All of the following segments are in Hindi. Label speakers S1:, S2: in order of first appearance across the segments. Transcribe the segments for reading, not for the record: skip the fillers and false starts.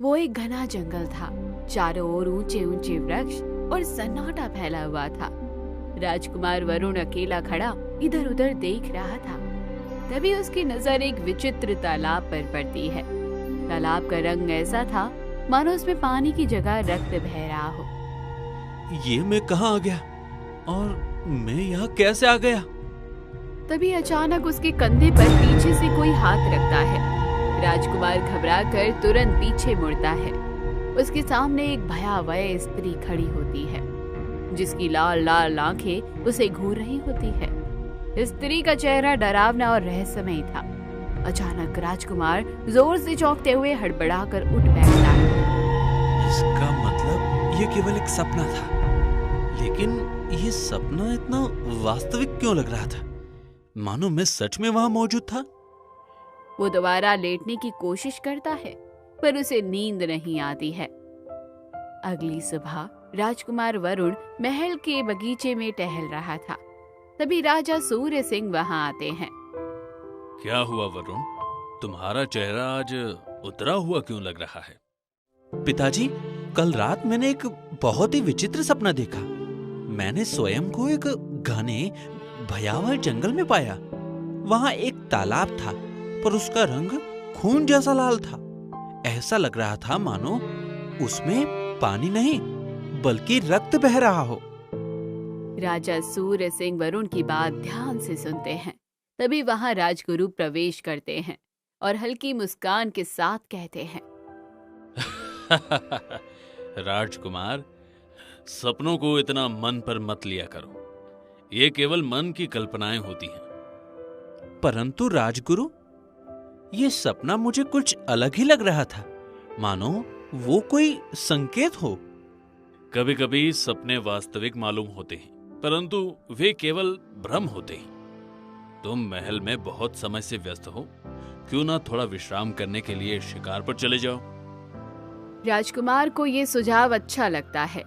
S1: वो एक घना जंगल था। चारों ओर ऊंचे ऊंचे वृक्ष और सन्नाटा फैला हुआ था। राजकुमार वरुण अकेला खड़ा इधर उधर देख रहा था। तभी उसकी नजर एक विचित्र तालाब पर पड़ती है। तालाब का रंग ऐसा था मानो उसमें पानी की जगह रक्त बह रहा हो।
S2: ये मैं कहाँ आ गया और मैं यहाँ कैसे आ गया?
S1: तभी अचानक उसके कंधे पर पीछे से कोई हाथ रखता है। राजकुमार घबराकर तुरंत पीछे मुड़ता है। उसके सामने एक भयावह स्त्री खड़ी होती है, जिसकी लाल लाल आंखें उसे घूर रही होती है। स्त्री का चेहरा डरावना और रहस्यमय था। अचानक राजकुमार जोर से चौंकते हुए हड़बड़ाकर उठ बैठता है।
S2: इसका मतलब ये केवल एक सपना था, लेकिन ये सपना इतना वास्तविक क्यों लग रहा था? मानो मैं सच में वहां मौजूद था।
S1: वो दोबारा लेटने की कोशिश करता है, पर उसे नींद नहीं आती है। अगली सुबह राजकुमार वरुण महल के बगीचे में टहल रहा था। तभी राजा सूर्य सिंह वहां आते हैं।
S2: क्या हुआ वरुण? तुम्हारा चेहरा आज उतरा हुआ क्यों लग रहा है? पिताजी, कल रात मैंने एक बहुत ही विचित्र सपना देखा। मैंने स्वयं को एक घने भयावह जंगल में पाया। वहां एक तालाब था, पर उसका रंग खून जैसा लाल था। ऐसा लग रहा था मानो उसमें पानी नहीं बल्कि रक्त बह रहा हो।
S1: राजा सूर्य सिंह वरुण की बात ध्यान से सुनते हैं। तभी वहां राजगुरु प्रवेश करते हैं और हल्की मुस्कान के साथ कहते हैं,
S2: राजकुमार, सपनों को इतना मन पर मत लिया करो। ये केवल मन की कल्पनाएं होती हैं। परंतु राजगुरु, ये सपना मुझे कुछ अलग ही लग रहा था, मानो वो कोई संकेत हो। कभी कभी सपने वास्तविक मालूम होते हैं, परंतु वे केवल भ्रम होते हैं। तुम महल में बहुत समय से व्यस्त हो, क्यों ना थोड़ा विश्राम करने के लिए शिकार पर चले जाओ।
S1: राजकुमार को ये सुझाव अच्छा लगता है।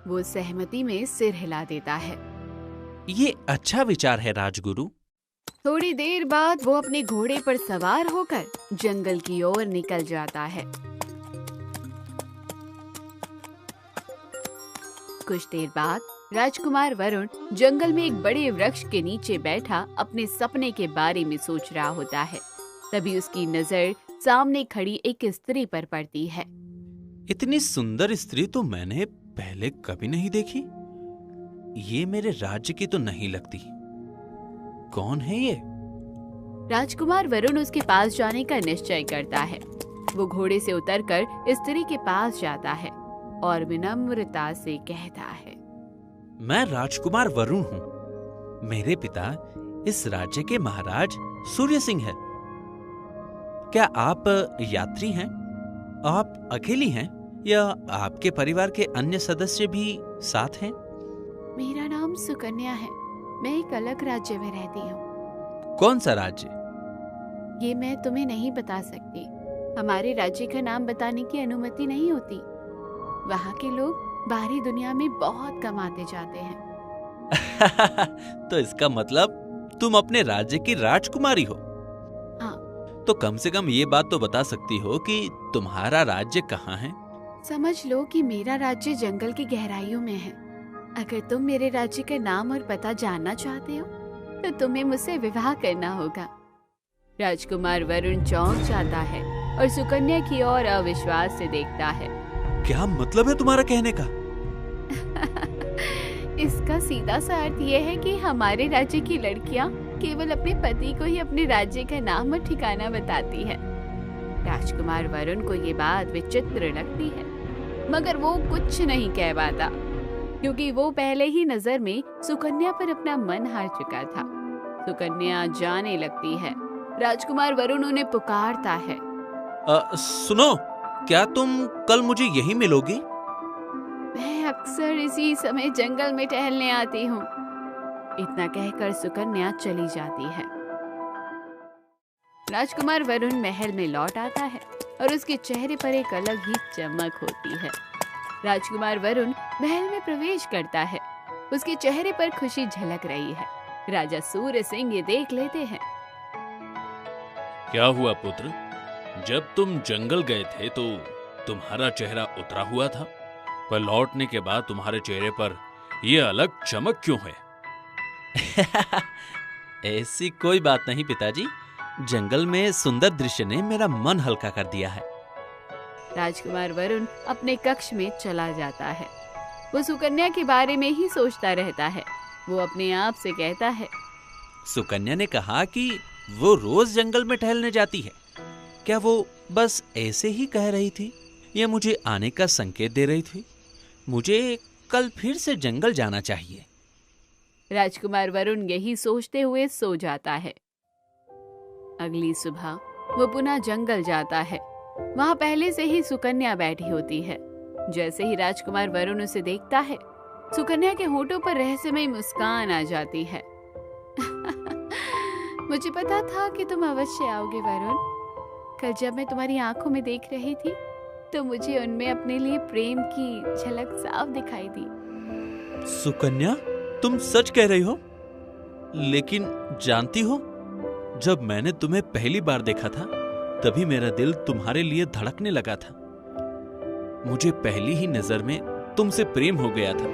S1: वो सहमति में सिर हिला देता है।
S2: ये अच्छा विचार है राजगुरु।
S1: थोड़ी देर बाद वो अपने घोड़े पर सवार होकर जंगल की ओर निकल जाता है। कुछ देर बाद राजकुमार वरुण जंगल में एक बड़े वृक्ष के नीचे बैठा अपने सपने के बारे में सोच रहा होता है। तभी उसकी नजर सामने खड़ी एक स्त्री पर पड़ती है।
S2: इतनी सुंदर स्त्री तो मैंने पहले कभी नहीं देखी। ये मेरे राज्य की तो नहीं लगती। कौन है ये?
S1: राजकुमार वरुण उसके पास जाने का निश्चय करता है। वो घोड़े से उतरकर स्त्री के पास जाता है और विनम्रता से कहता है,
S2: मैं राजकुमार वरुण हूँ। मेरे पिता इस राज्य के महाराज सूर्य सिंह है। क्या आप यात्री हैं? आप अकेली हैं या आपके परिवार के अन्य सदस्य भी साथ हैं?
S1: मेरा नाम सुकन्या है। मैं एक अलग राज्य में रहती हूँ।
S2: कौन सा राज्य?
S1: ये मैं तुम्हें नहीं बता सकती। हमारे राज्य का नाम बताने की अनुमति नहीं होती। वहाँ के लोग बाहरी दुनिया में बहुत कम आते जाते हैं।
S2: तो इसका मतलब तुम अपने राज्य की राजकुमारी हो?
S1: हाँ।
S2: तो कम से कम ये बात तो बता सकती हो कि तुम्हारा राज्य कहाँ है?
S1: समझ लो कि मेरा राज्य जंगल की गहराइयों में है। अगर तुम मेरे राज्य का नाम और पता जानना चाहते हो तो तुम्हें मुझसे विवाह करना होगा। राजकुमार वरुण चौंक जाता है और सुकन्या की ओर अविश्वास से देखता है।
S2: क्या मतलब है तुम्हारा कहने का?
S1: इसका सीधा सा अर्थ यह है कि हमारे राज्य की लड़कियां केवल अपने पति को ही अपने राज्य का नाम और ठिकाना बताती है। राजकुमार वरुण को ये बात विचित्र लगती है, मगर वो कुछ नहीं कह पाता, क्योंकि वो पहले ही नजर में सुकन्या पर अपना मन हार चुका था। सुकन्या जाने लगती है। राजकुमार वरुण उन्हें पुकारता है,
S2: सुनो, क्या तुम कल मुझे यहीं मिलोगी?
S1: मैं अक्सर इसी समय जंगल में टहलने आती हूँ। इतना कहकर सुकन्या चली जाती है। राजकुमार वरुण महल में लौट आता है और उसके चेहरे पर एक अलग ही चमक होती है। राजकुमार वरुण महल में प्रवेश करता है। उसके चेहरे पर खुशी झलक रही है। राजा सूर्य सिंह ये देख लेते हैं।
S2: क्या हुआ पुत्र? जब तुम जंगल गए थे तो तुम्हारा चेहरा उतरा हुआ था, पर लौटने के बाद तुम्हारे चेहरे पर यह अलग चमक क्यों है?
S3: ऐसी कोई बात नहीं पिताजी, जंगल में सुंदर दृश्य ने मेरा मन हल्का कर दिया है।
S1: राजकुमार वरुण अपने कक्ष में चला जाता है। वो सुकन्या के बारे में ही सोचता रहता है। वो अपने आप से कहता है,
S3: सुकन्या ने कहा कि वो रोज जंगल में टहलने जाती है। क्या वो बस ऐसे ही कह रही थी या मुझे आने का संकेत दे रही थी? मुझे कल फिर से जंगल जाना चाहिए।
S1: राजकुमार वरुण यही सोचते हुए सो जाता है। अगली सुबह वो पुनः जंगल जाता है। वहां पहले से ही सुकन्या बैठी होती है। जैसे ही राजकुमार वरुण उसे देखता है, सुकन्या के होठों पर रहस्यमय मुस्कान आ जाती है। मुझे पता था कि तुम अवश्य आओगे वरुण। कल जब मैं तुम्हारी आंखों में देख रही थी तो मुझे उनमें अपने लिए प्रेम की झलक साफ दिखाई दी।
S3: सुकन्या, तुम सच कह रही हो? लेकिन जानती हो, जब मैंने तुम्हें पहली बार देखा था तभी मेरा दिल तुम्हारे लिए धड़कने लगा था। मुझे पहली ही नजर में तुमसे प्रेम हो गया था।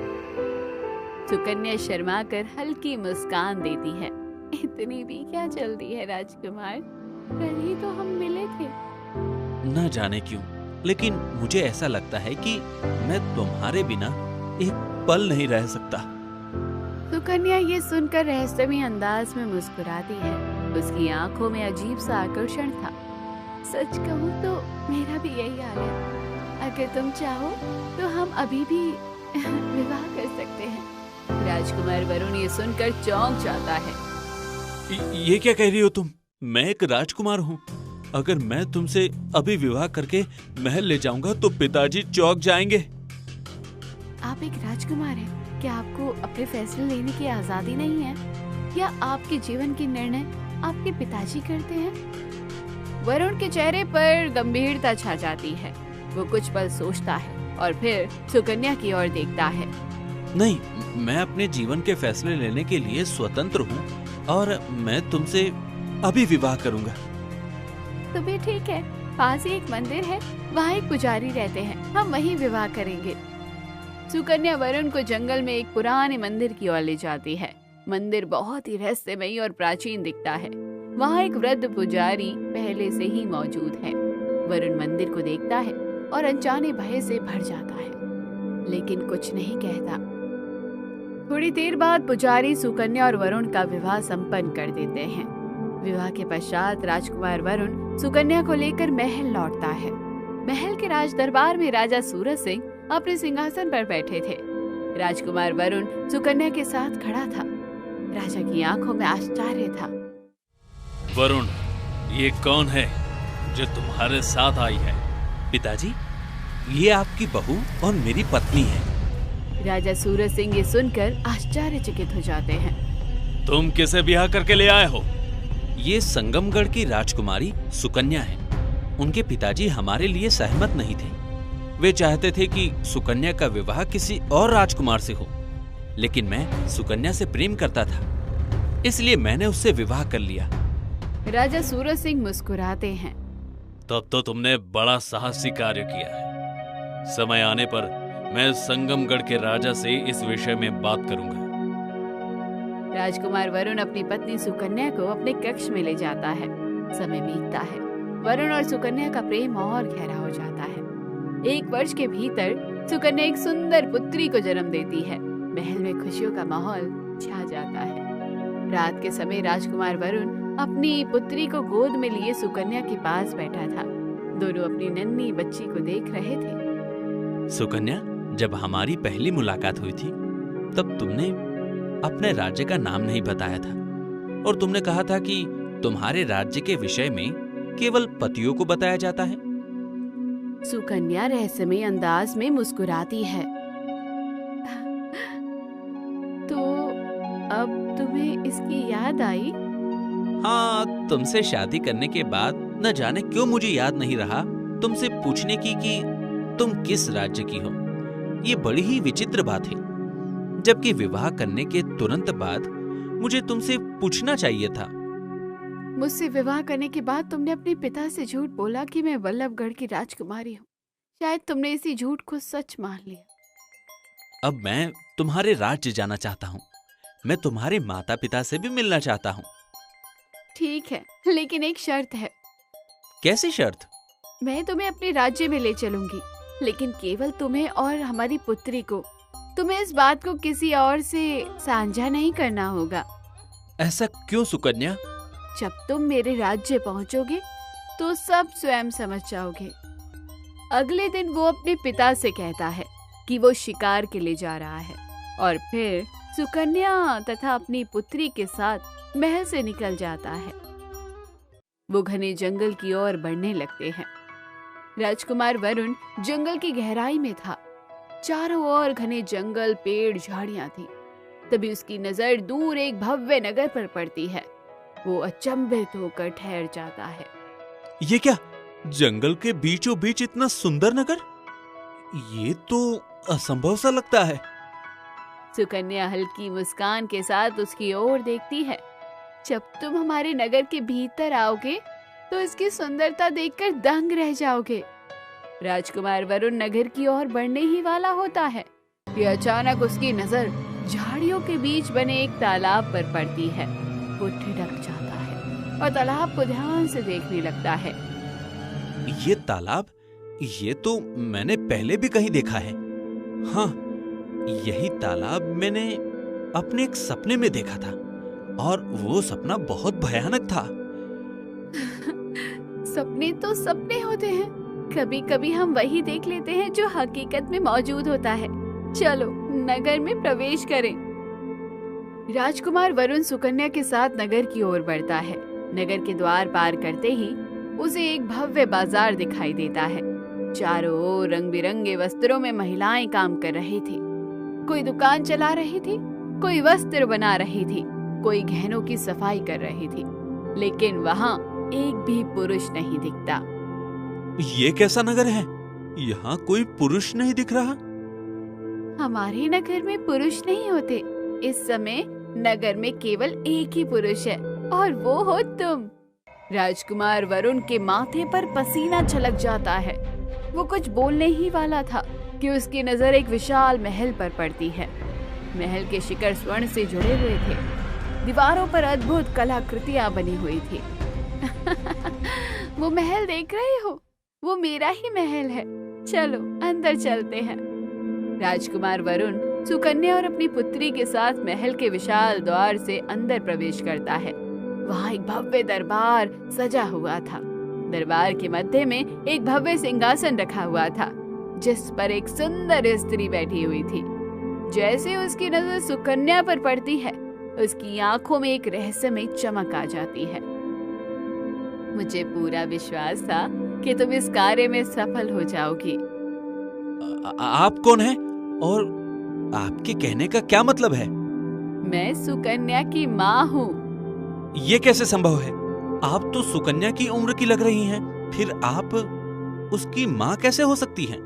S1: सुकन्या शर्मा कर हल्की मुस्कान देती है। इतनी भी क्या जल्दी है राजकुमार, कल ही तो हम मिले थे।
S3: न जाने क्यों, लेकिन मुझे ऐसा लगता है कि मैं तुम्हारे बिना एक पल नहीं रह सकता।
S1: सुकन्या ये सुनकर रहस्यमय अंदाज में मुस्कुराती है। उसकी आंखों में अजीब सा आकर्षण था। सच कहूँ तो मेरा भी यही हाल है। अगर तुम चाहो तो हम अभी भी विवाह कर सकते हैं। राजकुमार वरुण ये सुनकर चौंक जाता है।
S3: ये क्या कह रही हो तुम? मैं एक राजकुमार हूँ। अगर मैं तुमसे अभी विवाह करके महल ले जाऊंगा तो पिताजी चौंक जाएंगे।
S1: आप एक राजकुमार हैं। क्या आपको अपने फैसले लेने की आजादी नहीं है? या आपके जीवन के निर्णय आपके पिताजी करते हैं? वरुण के चेहरे पर गंभीरता छा जाती है। वो कुछ पल सोचता है और फिर सुकन्या की ओर देखता है।
S3: नहीं, मैं अपने जीवन के फैसले लेने के लिए स्वतंत्र हूँ और मैं तुमसे अभी विवाह करूंगा।
S1: तो भी ठीक है, पास ही एक मंदिर है, वहाँ एक पुजारी रहते हैं, हम वहीं विवाह करेंगे। सुकन्या वरुण को जंगल में एक पुराने मंदिर की ओर ले जाती है। मंदिर बहुत ही रहस्यमयी और प्राचीन दिखता है। वहाँ एक वृद्ध पुजारी पहले से ही मौजूद है। वरुण मंदिर को देखता है और अनजाने भय से भर जाता है, लेकिन कुछ नहीं कहता। थोड़ी देर बाद पुजारी सुकन्या और वरुण का विवाह संपन्न कर देते हैं। विवाह के पश्चात राजकुमार वरुण सुकन्या को लेकर महल लौटता है। महल के राज दरबार में राजा सूरज सिंह अपने सिंहासन पर बैठे थे। राजकुमार वरुण सुकन्या के साथ खड़ा था। राजा की आंखों में आश्चर्य था।
S2: वरुण, ये कौन है जो तुम्हारे साथ आई है?
S3: पिताजी, ये आपकी बहू और मेरी पत्नी है।
S1: राजा सूरज सिंह ये सुनकर आश्चर्यचकित हो जाते हैं।
S2: तुम किसे ब्याह करके ले आए हो?
S3: ये संगमगढ़ की राजकुमारी सुकन्या है। उनके पिताजी हमारे लिए सहमत नहीं थे। वे चाहते थे कि सुकन्या का विवाह किसी और राजकुमार से हो, लेकिन मैं सुकन्या से प्रेम करता था, इसलिए मैंने उससे विवाह कर लिया।
S1: राजा सूरज सिंह मुस्कुराते हैं।
S2: तब तो तुमने बड़ा साहसी कार्य किया है। समय आने पर मैं संगमगढ़ के राजा से इस विषय में बात करूंगा।
S1: राजकुमार वरुण अपनी पत्नी सुकन्या को अपने कक्ष में ले जाता है। समय बीतता है। वरुण और सुकन्या का प्रेम और गहरा हो जाता है। 1 वर्ष के भीतर सुकन्या एक सुंदर पुत्री को जन्म देती है। महल में खुशियों का माहौल छा जाता है। रात के समय राजकुमार वरुण अपनी पुत्री को गोद में लिए सुकन्या के पास बैठा था। दोनों अपनी नन्ही बच्ची को देख रहे थे।
S3: सुकन्या, जब हमारी पहली मुलाकात हुई थी तब तुमने अपने राज्य का नाम नहीं बताया था और तुमने कहा था कि तुम्हारे राज्य के विषय में केवल पतियों को बताया जाता है।
S1: सुकन्या रहस्यमय अंदाज में मुस्कुराती है। तो अब तुम्हें इसकी याद आई?
S3: हाँ, तुमसे शादी करने के बाद न जाने क्यों मुझे याद नहीं रहा तुमसे पूछने की कि तुम किस राज्य की हो। ये बड़ी ही विचित्र बात है, जबकि विवाह करने के तुरंत बाद मुझे तुमसे पूछना चाहिए था।
S1: मुझसे विवाह करने के बाद तुमने अपने पिता से झूठ बोला कि मैं वल्लभगढ़ की राजकुमारी हूँ। शायद तुमने इसी झूठ को सच मान लिया।
S3: अब मैं तुम्हारे राज्य जाना चाहता हूँ। मैं तुम्हारे माता पिता से भी मिलना चाहता हूँ।
S1: ठीक है, लेकिन एक शर्त है।
S3: कैसी शर्त?
S1: मैं तुम्हें अपने राज्य में ले चलूंगी, लेकिन केवल तुम्हें और हमारी पुत्री को। तुम्हें इस बात को किसी और से साझा नहीं करना होगा।
S3: ऐसा क्यों सुकन्या?
S1: जब तुम मेरे राज्य पहुंचोगे तो सब स्वयं समझ जाओगे। अगले दिन वो अपने पिता से कहता है कि वो शिकार के लिए जा रहा है, और फिर सुकन्या तथा अपनी पुत्री के साथ महल से निकल जाता है। वो घने जंगल की ओर बढ़ने लगते हैं। राजकुमार वरुण जंगल की गहराई में था। चारों ओर घने जंगल, पेड़, झाड़ियां थी। तभी उसकी नजर दूर एक भव्य नगर पर पड़ती है। वो अचंभित होकर ठहर जाता है।
S3: ये क्या? जंगल के बीचों बीच इतना सुंदर नगर? ये तो असंभव सा लगता है।
S1: सुकन्या हल्की मुस्कान के साथ उसकी ओर देखती है। जब तुम हमारे नगर के भीतर आओगे तो इसकी सुंदरता देखकर दंग रह जाओगे। राजकुमार वरुण नगर की ओर बढ़ने ही वाला होता है कि अचानक उसकी नजर झाड़ियों के बीच बने एक तालाब पर पड़ती है। वो ठिठक जाता है और तालाब को ध्यान से देखने लगता है।
S3: ये तालाब, ये तो मैंने पहले भी कहीं देखा है। हाँ, यही तालाब मैंने अपने एक सपने में देखा था, और वो सपना बहुत भयानक था।
S1: सपने तो सपने होते हैं। कभी कभी हम वही देख लेते हैं जो हकीकत में मौजूद होता है। चलो नगर में प्रवेश करें। राजकुमार वरुण सुकन्या के साथ नगर की ओर बढ़ता है। नगर के द्वार पार करते ही उसे एक भव्य बाजार दिखाई देता है। चारों ओर रंग बिरंगे वस्त्रों में महिलाएं काम कर रही थी। कोई दुकान चला रही थी, कोई वस्त्र बना रही थी, कोई गहनों की सफाई कर रही थी, लेकिन वहाँ एक भी पुरुष नहीं दिखता।
S3: ये कैसा नगर है? यहाँ कोई पुरुष नहीं दिख रहा।
S1: हमारे नगर में पुरुष नहीं होते। इस समय नगर में केवल एक ही पुरुष है, और वो हो तुम। राजकुमार वरुण के माथे पर पसीना छलक जाता है। वो कुछ बोलने ही वाला था कि उसकी नजर एक विशाल महल पर पड़ती है। महल के शिखर स्वर्ण से जुड़े हुए थे। दीवारों पर अद्भुत कलाकृतियां बनी हुई थी। वो महल देख रहे हो? वो मेरा ही महल है। चलो अंदर चलते हैं। राजकुमार वरुण सुकन्या और अपनी पुत्री के साथ महल के विशाल द्वार से अंदर प्रवेश करता है। वहाँ एक भव्य दरबार सजा हुआ था। दरबार के मध्य में एक भव्य सिंहासन रखा हुआ था, जिस पर एक सुंदर स्त्री बैठी हुई थी। जैसे उसकी नजर सुकन्या पर पड़ती है, उसकी आंखों में एक रहस्यमय चमक आ जाती है। मुझे पूरा विश्वास था कि तुम इस कार्य में सफल हो जाओगी।
S3: आप कौन हैं? और आपके कहने का क्या मतलब है?
S1: मैं सुकन्या की माँ हूँ।
S3: ये कैसे संभव है? आप तो सुकन्या की उम्र की लग रही हैं, फिर आप उसकी माँ कैसे हो सकती हैं?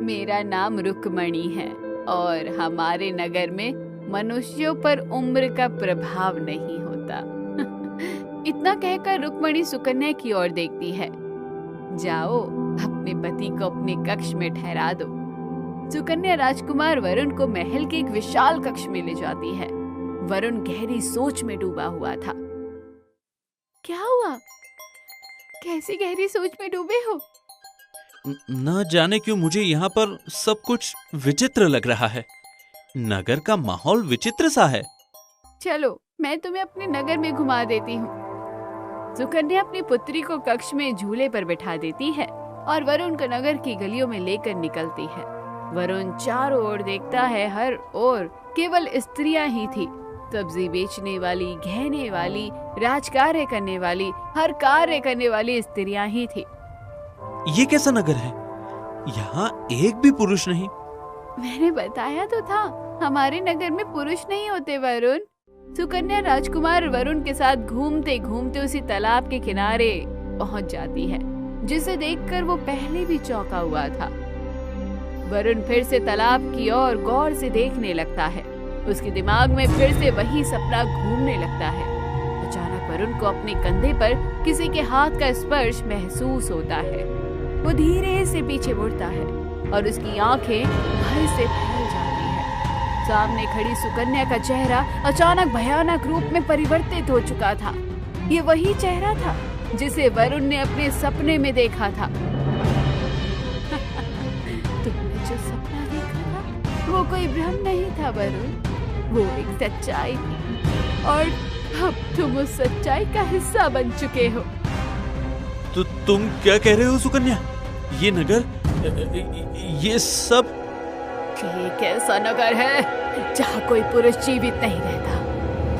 S1: मेरा नाम रुक्मणी है, और हमारे नगर में मनुष्यों पर उम्र का प्रभाव नहीं होता। इतना कहकर रुक्मणी सुकन्या की ओर देखती है। जाओ, अपने पति को अपने कक्ष में ठहरा दो। सुकन्या राजकुमार वरुण को महल के एक विशाल कक्ष में ले जाती है। वरुण गहरी सोच में डूबा हुआ था। क्या हुआ? कैसी गहरी सोच में डूबे हो?
S3: न जाने क्यों मुझे यहाँ पर सब कुछ विचित्र लग रहा है। नगर का माहौल विचित्र सा है।
S1: चलो मैं तुम्हें अपने नगर में घुमा देती हूँ। सुकन्या अपनी पुत्री को कक्ष में झूले पर बिठा देती है और वरुण को नगर की गलियों में लेकर निकलती है। वरुण चारों ओर देखता है, हर ओर केवल स्त्रियां ही थी। सब्जी बेचने वाली, गहने वाली, राजकार्य करने वाली, हर कार्य करने वाली स्त्रियां ही थी।
S3: ये कैसा नगर है? यहाँ एक भी पुरुष नहीं।
S1: मैंने बताया तो था, हमारे नगर में पुरुष नहीं होते वरुण। सुकन्या राजकुमार वरुण के साथ घूमते घूमते उसी तालाब के किनारे पहुंच जाती है, जिसे देखकर वो पहले भी चौंका हुआ था। वरुण फिर से तालाब की ओर गौर से देखने लगता है। उसके दिमाग में फिर से वही सपना घूमने लगता है। अचानक वरुण को अपने कंधे पर किसी के हाथ का स्पर्श महसूस होता है। वो धीरे से पीछे मुड़ता है और उसकी आंखें भय से फैल जाती है। सामने खड़ी सुकन्या का चेहरा अचानक भयानक रूप में परिवर्तित हो चुका था। ये वही चेहरा था जिसे वरुण ने अपने सपने में देखा था। तुमने जो सपना देखा था वो कोई भ्रम नहीं था वरुण, वो एक सच्चाई थी और अब तुम उस सच्चाई का हिस्सा बन चुके हो।
S2: तो तुम क्या कह रहे हो सुकन्या? ये नगर, ये सब?
S1: ये एक ऐसा नगर है जहाँ कोई पुरुष जीवित नहीं रहता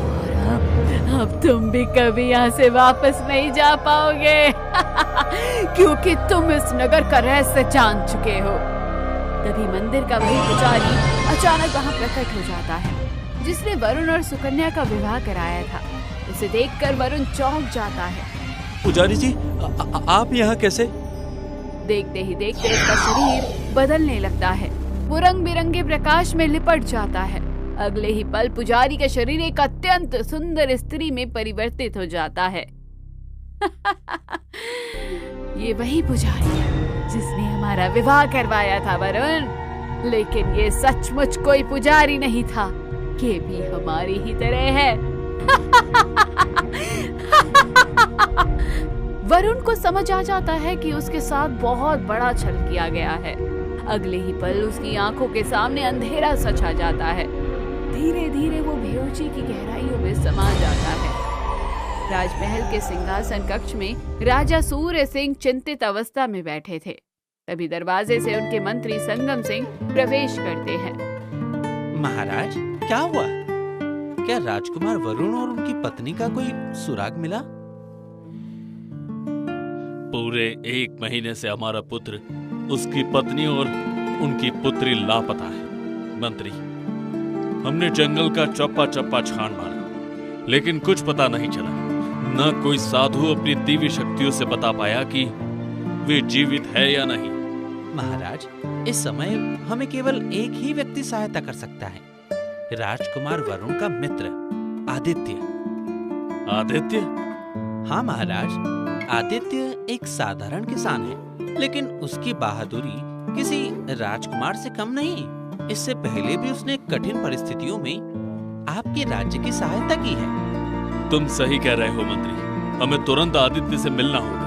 S1: और अब तुम भी कभी यहाँ से वापस नहीं जा पाओगे क्योंकि तुम इस नगर का रहस्य जान चुके हो। तभी मंदिर का वही पुजारी अचानक वहाँ प्रकट हो जाता है जिसने वरुण और सुकन्या का विवाह कराया था। उसे देखकर वरुण चौंक जाता है।
S2: पुजारी जी, आप यहाँ कैसे?
S1: देखते ही देखते उसका शरीर बदलने लगता है। वो रंग बिरंगे प्रकाश में लिपट जाता है। अगले ही पल पुजारी का शरीर एक अत्यंत सुंदर स्त्री में परिवर्तित हो जाता है। ये वही पुजारी है जिसने हमारा विवाह करवाया था वरुण, लेकिन ये सचमुच कोई पुजारी नहीं था, ये भी हमारी ही तरह है। वरुण को समझ आ जाता है कि उसके साथ बहुत बड़ा छल किया गया है। अगले ही पल उसकी आंखों के सामने अंधेरा सा छा जाता है। धीरे धीरे वो बेहोशी की गहराइयों में समा जाता है। राजमहल के सिंहासन कक्ष में राजा सूर्य सिंह चिंतित अवस्था में बैठे थे। तभी दरवाजे से उनके मंत्री संगम सिंह प्रवेश करते हैं।
S3: महाराज, क्या हुआ? क्या राजकुमार वरुण और उनकी पत्नी का कोई सुराग मिला?
S2: पूरे 1 महीने से हमारा पुत्र, उसकी पत्नी और उनकी पुत्री लापता है। मंत्री, हमने जंगल का चप्पा चप्पा छान मारा, लेकिन कुछ पता नहीं चला। न कोई साधु अपनी दिव्य शक्तियों से बता पाया कि वे जीवित है या नहीं।
S3: महाराज, इस समय हमें केवल एक ही व्यक्ति सहायता कर सकता है, राजकुमार वरुण का मित्र आदित्य।
S2: आदित्य?
S3: हाँ महाराज, आदित्य एक साधारण किसान है, लेकिन उसकी बहादुरी किसी राजकुमार से कम नहीं। इससे पहले भी उसने कठिन परिस्थितियों में आपके राज्य की सहायता की है।
S2: तुम सही कह रहे हो मंत्री, हमें तुरंत आदित्य से मिलना होगा।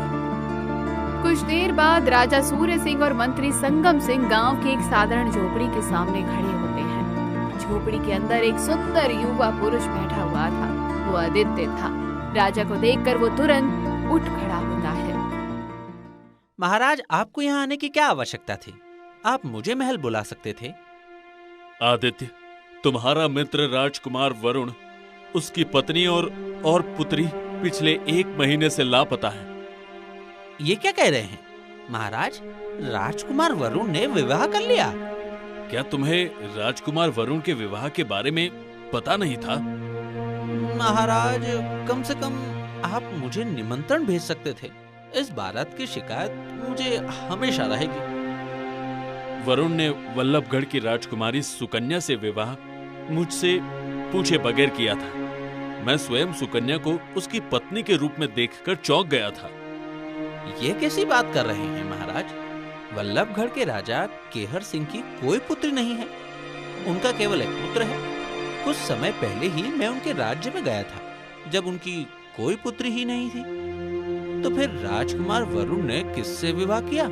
S1: कुछ देर बाद राजा सूर्य सिंह और मंत्री संगम सिंह गांव की एक साधारण झोपड़ी के सामने खड़े होते हैं। झोपड़ी के अंदर एक सुंदर युवा पुरुष बैठा हुआ था। वो आदित्य था। राजा को देखकर वो तुरंत उठ खड़ा होता है।
S3: महाराज, आपको यहाँ आने की क्या आवश्यकता थी? आप मुझे महल बुला सकते थे।
S2: आदित्य, तुम्हारा मित्र राजकुमार वरुण, उसकी पत्नी और पुत्री पिछले 1 महीने से लापता है।
S3: ये क्या कह रहे हैं महाराज? राजकुमार वरुण ने विवाह कर लिया?
S2: क्या तुम्हें राजकुमार वरुण के विवाह के बारे में पता नहीं था?
S3: महाराज, कम से कम आप मुझे निमंत्रण भेज सकते थे। इस बारात की शिकायत मुझे हमेशा रहेगी।
S2: वरुण ने वल्लभगढ़ की राजकुमारी सुकन्या से विवाह मुझसे पूछे बगैर किया था। मैं स्वयं सुकन्या को उसकी पत्नी के रूप में देखकर चौंक गया था।
S3: ये कैसी बात कर रहे हैं महाराज? वल्लभगढ़ के राजा केहर सिंह की कोई पुत्री नहीं है, उनका केवल एक पुत्र है। कुछ समय पहले ही मैं उनके राज्य में गया था, जब उनकी कोई पुत्री ही नहीं थी। तो फिर राजकुमार वरुण ने किससे विवाह किया?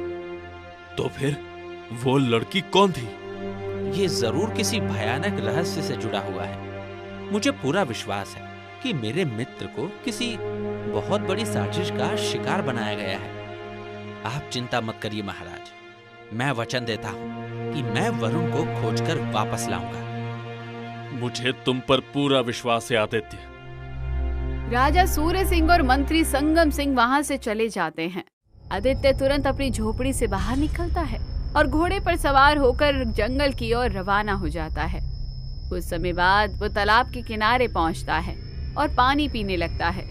S2: तो फिर वो लड़की कौन थी?
S3: ये जरूर किसी भयानक रहस्य से जुड़ा हुआ है। मुझे पूरा विश्वास है कि मेरे मित्र को किसी बहुत बड़ी साजिश का शिकार बनाया गया है। आप चिंता मत करिए महाराज, मैं वचन देता हूँ कि मैं वरुण को खोजकर वापस लाऊंगा।
S2: मुझे तुम पर पूरा विश्वास है आदित्य।
S1: राजा सूर्य सिंह और मंत्री संगम सिंह वहां से चले जाते हैं। आदित्य तुरंत अपनी झोपड़ी से बाहर निकलता है और घोड़े पर सवार होकर जंगल की ओर रवाना हो जाता है। कुछ समय बाद वो तालाब के किनारे पहुंचता है और पानी पीने लगता है।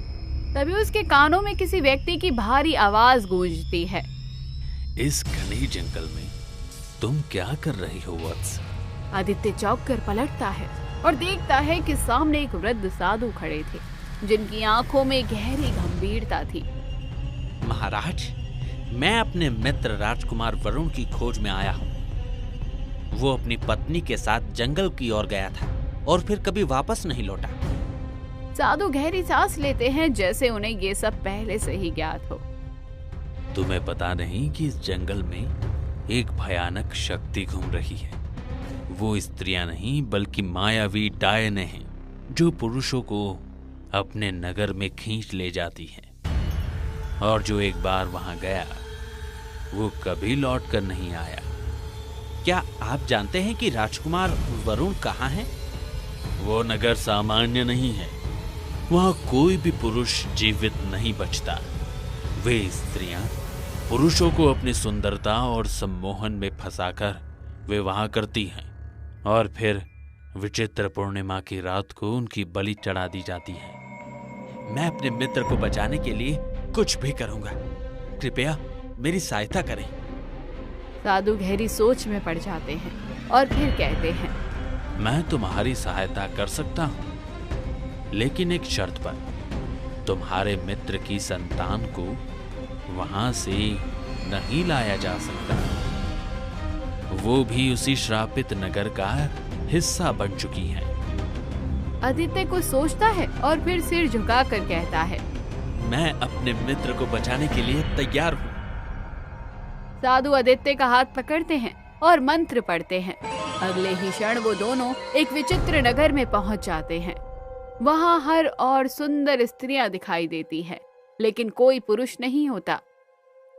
S1: तभी उसके कानों में किसी व्यक्ति की भारी आवाज गूंजती है।
S2: इस घने जंगल में तुम क्या कर रही हो वत्स?
S1: आदित्य चौंक कर पलटता है और देखता है कि सामने एक वृद्ध साधु खड़े थे, जिनकी आंखों में गहरी गंभीरता थी।
S3: महाराज, मैं अपने मित्र राजकुमार वरुण की खोज में आया हूँ। वो अपनी पत्नी के साथ जंगल की ओर गया था और फिर कभी वापस नहीं लौटा।
S1: साधु गहरी सांस लेते हैं, जैसे उन्हें ये सब पहले से ही ज्ञात हो।
S2: तुम्हें पता नहीं कि इस जंगल में एक भयानक शक्ति घूम रही है। वो स्त्रियां नहीं बल्कि मायावी डायने हैं जो पुरुषों को अपने नगर में खींच ले जाती हैं। और जो एक बार वहां गया वो कभी लौट कर नहीं आया।
S3: क्या आप जानते हैं कि राजकुमार वरुण कहाँ हैं?
S2: वो नगर सामान्य नहीं है। वहां कोई भी पुरुष जीवित नहीं बचता। वे स्त्रियां पुरुषों को अपनी सुंदरता और सम्मोहन में फंसाकर वे वहां करती हैं और फिर विचित्र पूर्णिमा की रात को उनकी बलि चढ़ा दी जाती है।
S3: मैं अपने मित्र को बचाने के लिए कुछ भी करूंगा। कृपया मेरी सहायता करें।
S1: साधु गहरी सोच में पड़ जाते हैं और फिर कहते हैं,
S2: मैं तुम्हारी सहायता कर सकता हूं, लेकिन एक शर्त पर। तुम्हारे मित्र की संतान को वहां से नहीं लाया जा सकता। वो भी उसी श्रापित नगर का हिस्सा बन चुकी हैं।
S1: आदित्य को सोचता है और फिर सिर झुकाकर कहता है,
S3: मैं अपने मित्र को बचाने के लिए तैयार हूँ।
S1: साधु आदित्य का हाथ पकड़ते हैं और मंत्र पढ़ते हैं। अगले ही क्षण वो दोनों एक विचित्र नगर में पहुंच जाते हैं। वहां हर और सुंदर स्त्रियां दिखाई देती हैं, लेकिन कोई पुरुष नहीं होता।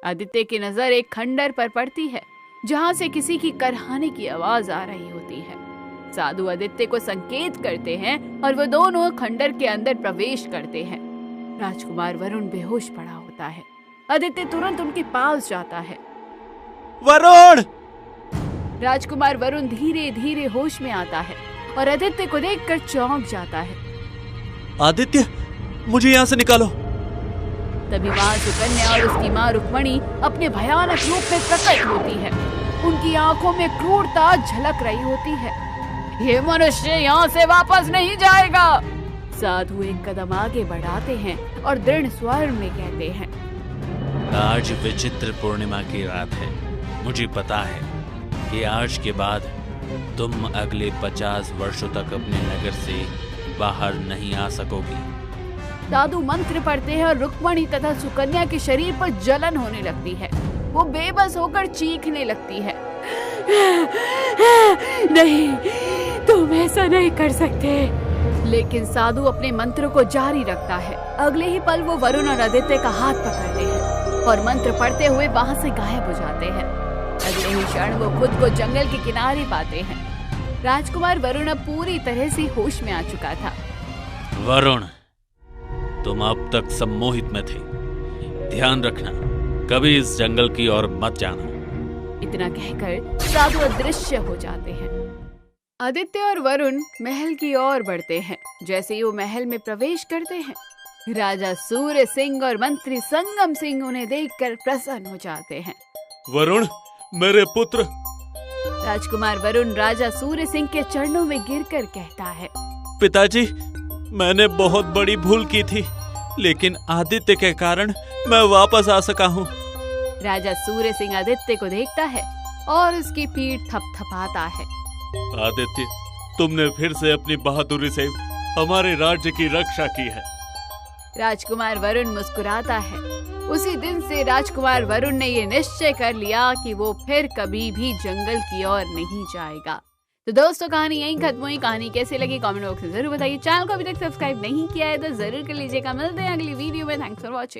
S1: आदित्य की नजर एक खंडर पर पड़ती है जहां से किसी की करहाने की आवाज आ रही होती है। साधु आदित्य को संकेत करते हैं और वो दोनों खंडर के अंदर प्रवेश करते हैं। राजकुमार वरुण बेहोश पड़ा होता है। आदित्य तुरंत उनके पास जाता है।
S3: वरुण!
S1: राजकुमार वरुण धीरे धीरे होश में आता है और आदित्य को देखकर चौंक जाता है।
S3: आदित्य, मुझे यहाँ से निकालो।
S1: तभी वहाँ सुकन्या और उसकी माँ रुक्मणी अपने भयानक रूप में प्रकट होती है। उनकी आंखों में क्रूरता झलक रही होती है। ये मनुष्य यहाँ से वापस नहीं जाएगा। साधु एक कदम आगे बढ़ाते हैं और दृढ़ स्वर में कहते हैं,
S2: आज विचित्र पूर्णिमा की रात है। मुझे पता है कि आज के बाद तुम अगले 50 वर्षों तक अपने नगर से बाहर नहीं आ सकोगी।
S1: साधु मंत्र पढ़ते हैं और रुक्मणी तथा सुकन्या के शरीर पर जलन होने लगती है। वो बेबस होकर चीखने लगती है, नहीं, तुम ऐसा नहीं कर सकते। लेकिन साधु अपने मंत्र को जारी रखता है। अगले ही पल वो वरुण और आदित्य का हाथ पकड़ते हैं और मंत्र पढ़ते हुए वहां से गायब हो जाते हैं। अगले ही क्षण वो खुद को जंगल के किनारे पाते हैं। राजकुमार वरुण अब पूरी तरह से होश में आ चुका था।
S2: वरुण, तुम अब तक सम्मोहित में थे। ध्यान रखना, कभी इस जंगल की ओर मत जाना।
S1: इतना कहकर साधु अदृश्य हो जाते हैं। आदित्य और वरुण महल की ओर बढ़ते हैं। जैसे ही वो महल में प्रवेश करते हैं, राजा सूर्य सिंह और मंत्री संगम सिंह उन्हें देखकर प्रसन्न हो जाते हैं।
S2: वरुण, मेरे पुत्र।
S1: राजकुमार वरुण राजा सूर्य सिंह के चरणों में गिरकर कहता है,
S3: पिताजी, मैंने बहुत बड़ी भूल की थी, लेकिन आदित्य के कारण मैं वापस आ सका हूँ।
S1: राजा सूर्य सिंह आदित्य को देखता है और उसकी पीठ थपथपाता है।
S2: आदित्य, तुमने फिर से अपनी बहादुरी से हमारे राज्य की रक्षा की है।
S1: राजकुमार वरुण मुस्कुराता है। उसी दिन से राजकुमार वरुण ने ये निश्चय कर लिया कि वो फिर कभी भी जंगल की ओर नहीं जाएगा। तो दोस्तों, कहानी यहीं खत्म हुई। कहानी कैसी लगी कमेंट बॉक्स में जरूर बताइए। चैनल को अभी तक सब्सक्राइब नहीं किया है तो जरूर कर लीजिएगा। मिलते हैं अगली वीडियो में। Thanks for watching.